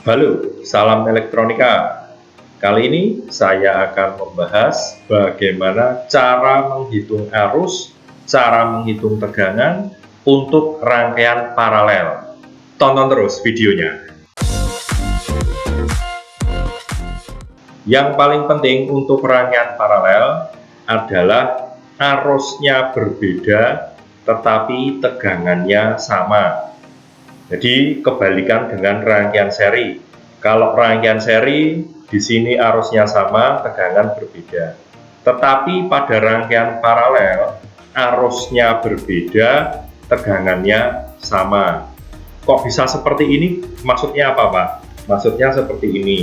Halo, salam elektronika. Kali ini saya akan membahas bagaimana cara menghitung arus, cara menghitung tegangan untuk rangkaian paralel. Tonton terus videonya. Yang paling penting untuk rangkaian paralel adalah arusnya berbeda tetapi tegangannya sama. Jadi kebalikan dengan rangkaian seri. Kalau rangkaian seri di sini arusnya sama, tegangan berbeda. Tetapi pada rangkaian paralel arusnya berbeda, tegangannya sama. Kok bisa seperti ini? Maksudnya apa, Pak? Maksudnya seperti ini.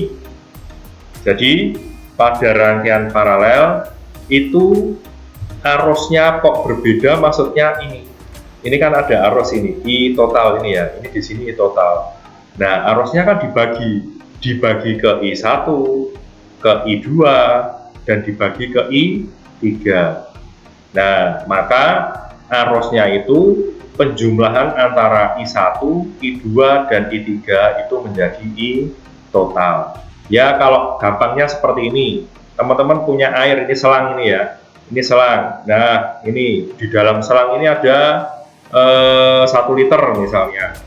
Jadi pada rangkaian paralel itu arusnya kok berbeda, maksudnya ini. Ini kan ada arus ini, I total ini ya, ini di sini I total. Nah, arusnya kan dibagi ke I1, ke I2, dan dibagi ke I3. Nah, maka arusnya itu penjumlahan antara I1, I2, dan I3 itu menjadi I total. Ya, kalau gampangnya seperti ini, teman-teman punya air, ini selang ini ya, ini selang. Nah, ini di dalam selang ini ada 1 liter misalnya.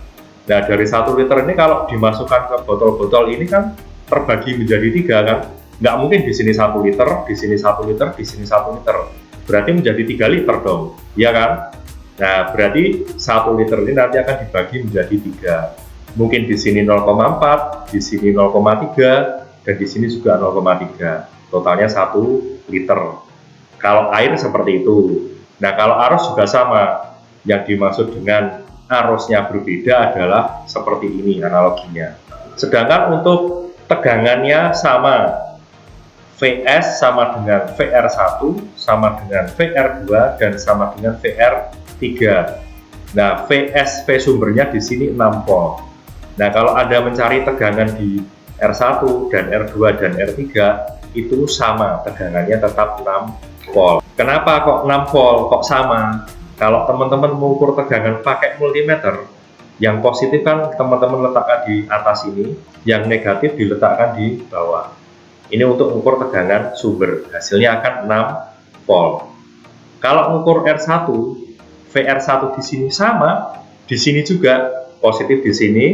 Nah, dari 1 liter ini kalau dimasukkan ke botol-botol ini kan terbagi menjadi 3 kan. Nggak mungkin di sini 1 liter, di sini 1 liter, di sini 1 liter. Berarti menjadi 3 liter dong, ya kan? Nah, berarti 1 liter ini nanti akan dibagi menjadi 3. Mungkin di sini 0,4, di sini 0,3, dan di sini juga 0,3. Totalnya 1 liter. Kalau air seperti itu. Nah, kalau arus juga sama. Yang dimaksud dengan arusnya berbeda adalah seperti ini analoginya. Sedangkan untuk tegangannya sama, Vs sama dengan VR1, sama dengan VR2, dan sama dengan VR3. Nah, Vs, V sumbernya di sini 6 volt. Nah, kalau Anda mencari tegangan di R1 dan R2 dan R3, itu sama, tegangannya tetap 6 volt. Kenapa kok 6 volt, kok sama? Kalau teman-teman mengukur tegangan pakai multimeter, yang positif kan teman-teman letakkan di atas ini, yang negatif diletakkan di bawah. Ini untuk mengukur tegangan sumber, hasilnya akan 6 volt. Kalau mengukur R1, VR1 di sini sama, di sini juga positif di sini,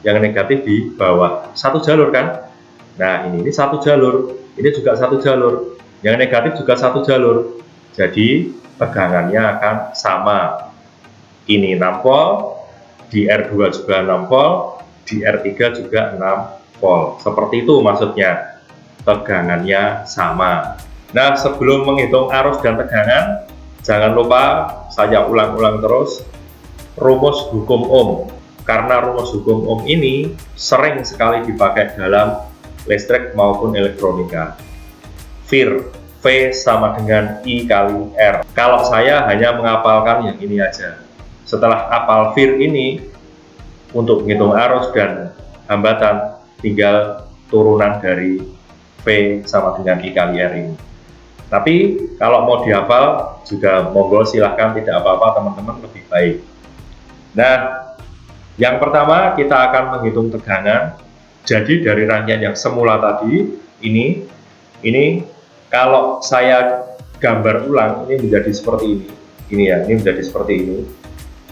yang negatif di bawah. Satu jalur kan? Nah, ini satu jalur, ini juga satu jalur, yang negatif juga satu jalur. Jadi tegangannya akan sama. Ini 6 volt, di R2 juga 6 volt, di R3 juga 6 volt. Seperti itu maksudnya, tegangannya sama. Nah, sebelum menghitung arus dan tegangan, jangan lupa saya ulang-ulang terus rumus hukum Ohm. Karena rumus hukum Ohm ini sering sekali dipakai dalam listrik maupun elektronika. VIR, V sama dengan I kali R. Kalau saya hanya menghafalkan yang ini aja. Setelah hafal VIR ini, untuk menghitung arus dan hambatan, tinggal turunan dari V sama dengan I kali R ini. Tapi kalau mau dihafal, juga monggo silahkan, tidak apa-apa teman-teman, lebih baik. Nah, yang pertama kita akan menghitung tegangan. Jadi dari rangkaian yang semula tadi, ini kalau saya gambar ulang, ini menjadi seperti ini. Ini ya, ini menjadi seperti ini.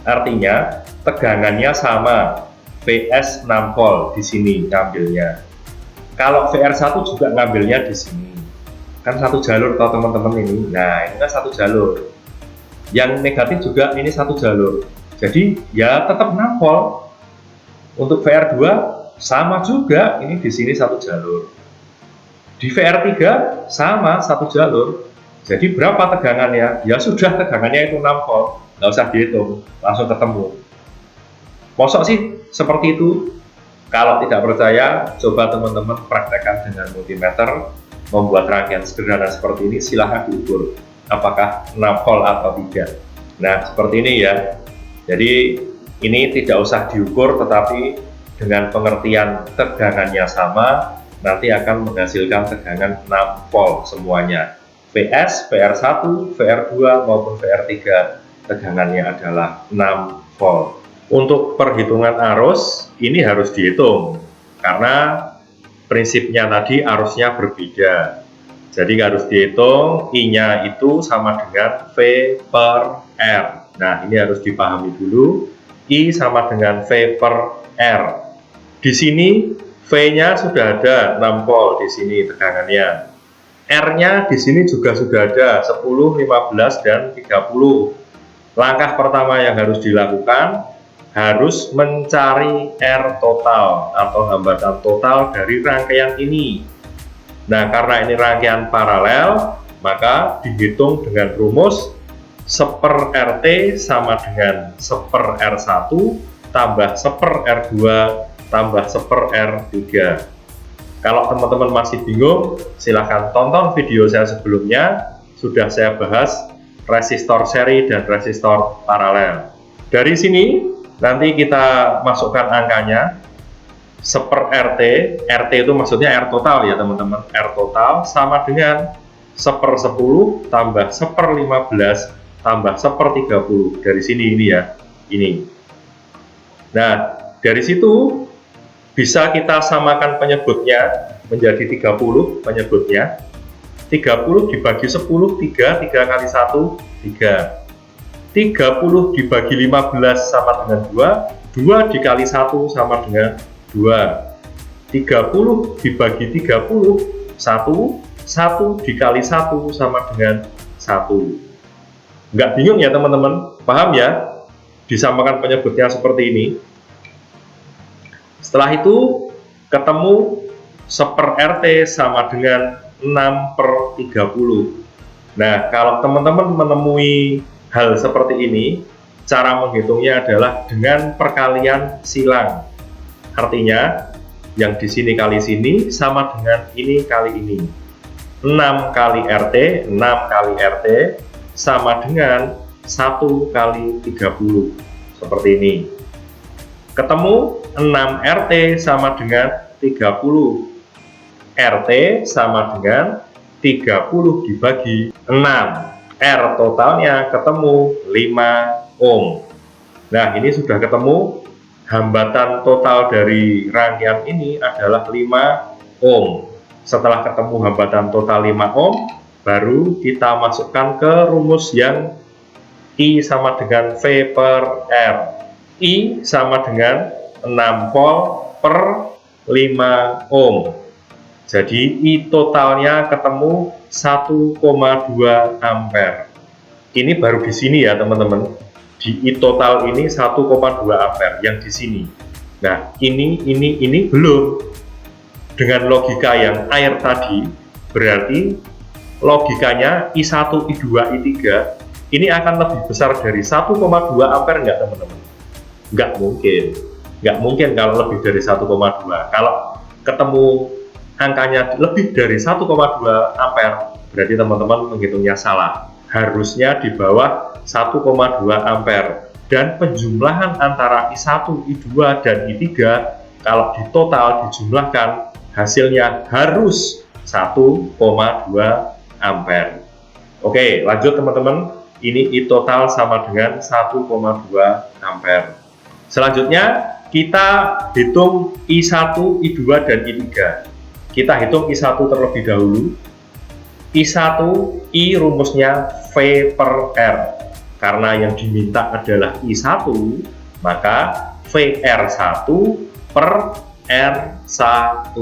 Artinya tegangannya sama, Vs 6 volt di sini ngambilnya. Kalau VR1 juga ngambilnya di sini. Kan satu jalur toh teman-teman ini. Nah, ini kan satu jalur. Yang negatif juga ini satu jalur. Jadi ya tetap 6 volt. Untuk VR2 sama juga, ini di sini satu jalur. Di VR3 sama satu jalur. Jadi berapa tegangannya? Ya sudah, tegangannya itu 6 volt. Nggak usah dihitung, langsung ketemu. Mosok sih seperti itu? Kalau tidak percaya, coba teman-teman praktekkan dengan multimeter, membuat rangkaian sederhana seperti ini, silahkan diukur apakah 6 volt atau tidak. Nah, seperti ini ya. Jadi ini tidak usah diukur, tetapi dengan pengertian tegangannya sama, nanti akan menghasilkan tegangan 6 volt semuanya. Vs, VR1, VR2 maupun VR3 tegangannya adalah 6 volt. Untuk perhitungan arus ini harus dihitung karena prinsipnya tadi arusnya berbeda. Jadi harus dihitung I-nya itu sama dengan V per R. Nah, ini harus dipahami dulu. I sama dengan V per R. Di sini V-nya sudah ada 6 volt di sini tegangannya. R-nya di sini juga sudah ada 10, 15, dan 30. Langkah pertama yang harus dilakukan harus mencari R total atau hambatan total dari rangkaian ini. Nah, karena ini rangkaian paralel, maka dihitung dengan rumus 1/RT sama dengan 1/R1 tambah 1/R2 tambah 1/R3. Kalau teman-teman masih bingung, silahkan tonton video saya sebelumnya. Sudah saya bahas resistor seri dan resistor paralel. Dari sini, nanti kita masukkan angkanya. 1/RT, RT itu maksudnya R total ya teman-teman. R total sama dengan 1/10 tambah 1/15 tambah 1/30. Dari sini ini ya, ini. Nah, dari situ bisa kita samakan penyebutnya menjadi 30 penyebutnya. 30 dibagi 10, 3 kali 1, 3. 30 dibagi 15 sama dengan 2, 2 dikali 1 sama dengan 2. 30 dibagi 30, 1 dikali 1 sama dengan 1. Nggak bingung ya teman-teman? Paham ya? Disamakan penyebutnya seperti ini. Setelah itu ketemu 1/RT sama dengan 6/30. Nah, kalau teman-teman menemui hal seperti ini, cara menghitungnya adalah dengan perkalian silang. Artinya, yang di sini kali sini sama dengan ini kali ini. 6 kali RT, 6 kali RT sama dengan 1 kali 30. Seperti ini. Ketemu 6 RT sama dengan 30. RT sama dengan 30 dibagi 6. R totalnya ketemu 5 ohm. Nah, ini sudah ketemu. Hambatan total dari rangkaian ini adalah 5 ohm. Setelah ketemu hambatan total 5 ohm, baru kita masukkan ke rumus yang I sama dengan V per R. I sama dengan 6 volt per 5 ohm. Jadi I totalnya ketemu 1,2 ampere. Ini baru di sini ya teman-teman. Di I total ini 1,2 ampere yang di sini. Nah, ini belum. Dengan logika yang air tadi, berarti logikanya I1, I2, I3 ini akan lebih besar dari 1,2 ampere enggak teman-teman? Enggak mungkin. Enggak mungkin kalau lebih dari 1,2. Kalau ketemu angkanya lebih dari 1,2 ampere, berarti teman-teman menghitungnya salah. Harusnya di bawah 1,2 ampere. Dan penjumlahan antara I1, I2, dan I3 kalau di total dijumlahkan hasilnya harus 1,2 ampere. Oke, lanjut teman-teman. Ini I total sama dengan 1,2 ampere. Selanjutnya kita hitung I1, I2, dan I3. Kita hitung I1 terlebih dahulu. I1, I rumusnya V per R. Karena yang diminta adalah I1, maka VR1 per R1.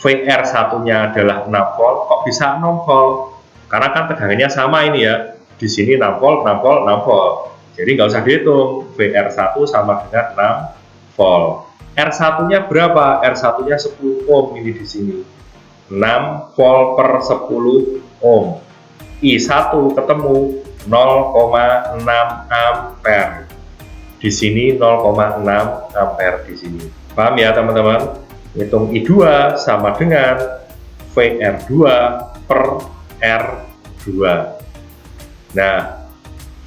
VR1-nya adalah 6 volt. Kok bisa 6 volt? Karena kan tegangannya sama ini ya. Di sini 6 volt, 6 volt, 6 volt. Jadi nggak usah dihitung. VR1 sama dengan 6 volt. R1-nya berapa? R1-nya 10 ohm ini di sini. 6 volt per 10 ohm. I1 ketemu 0,6 ampere. Di sini 0,6 ampere di sini. Paham ya teman-teman? Hitung I2 sama dengan VR2 per R2. Nah,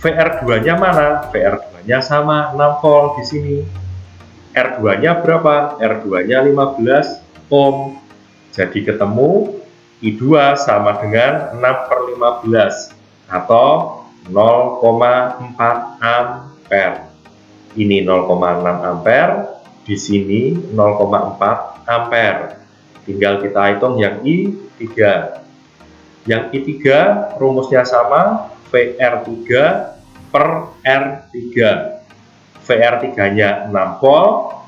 VR2-nya mana? VR2-nya sama 6 volt di sini. R2-nya berapa? R2-nya 15 ohm. Jadi ketemu I2 sama dengan 6/15 atau 0,4 ampere. Ini 0,6 ampere, di sini 0,4 ampere. Tinggal kita hitung yang I3. Yang I3 rumusnya sama, VR3 per R3. VR3-nya 6 volt,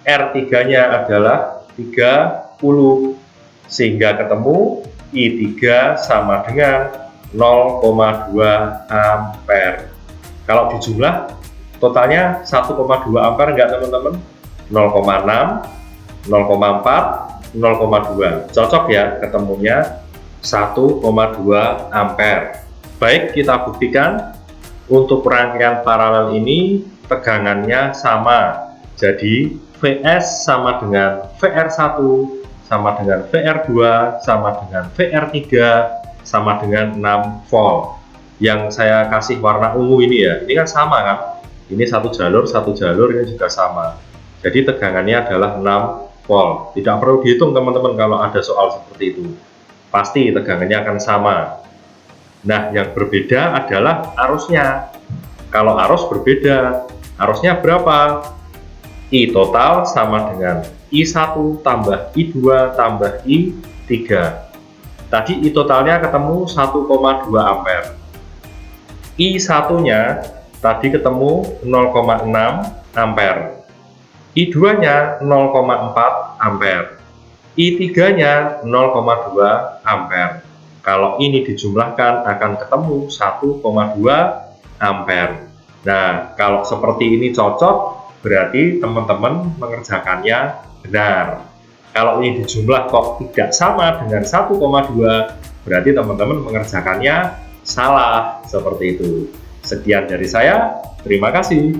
R3-nya adalah 30, sehingga ketemu I3 sama dengan 0,2 ampere. Kalau dijumlah, totalnya 1,2 ampere enggak teman-teman? 0,6, 0,4, 0,2. Cocok ya ketemunya 1,2 ampere. Baik, kita buktikan. Untuk rangkaian paralel ini tegangannya sama. Jadi Vs sama dengan VR1, sama dengan VR2, sama dengan VR3, sama dengan 6 volt. Yang saya kasih warna ungu ini ya, ini kan sama kan? Ini satu jalur, ini juga sama. Jadi tegangannya adalah 6 volt. Tidak perlu dihitung teman-teman kalau ada soal seperti itu. Pasti tegangannya akan sama. Nah, yang berbeda adalah arusnya. Kalau arus berbeda, arusnya berapa? I total sama dengan I1 tambah I2 tambah I3. Tadi I totalnya ketemu 1,2 ampere. I1-nya tadi ketemu 0,6 ampere. I2-nya 0,4 ampere. I3-nya 0,2 ampere. Kalau ini dijumlahkan akan ketemu 1,2 ampere. Nah, kalau seperti ini cocok, berarti teman-teman mengerjakannya benar. Kalau ini dijumlah kok tidak sama dengan 1,2, berarti teman-teman mengerjakannya salah. Seperti itu. Sekian dari saya, terima kasih.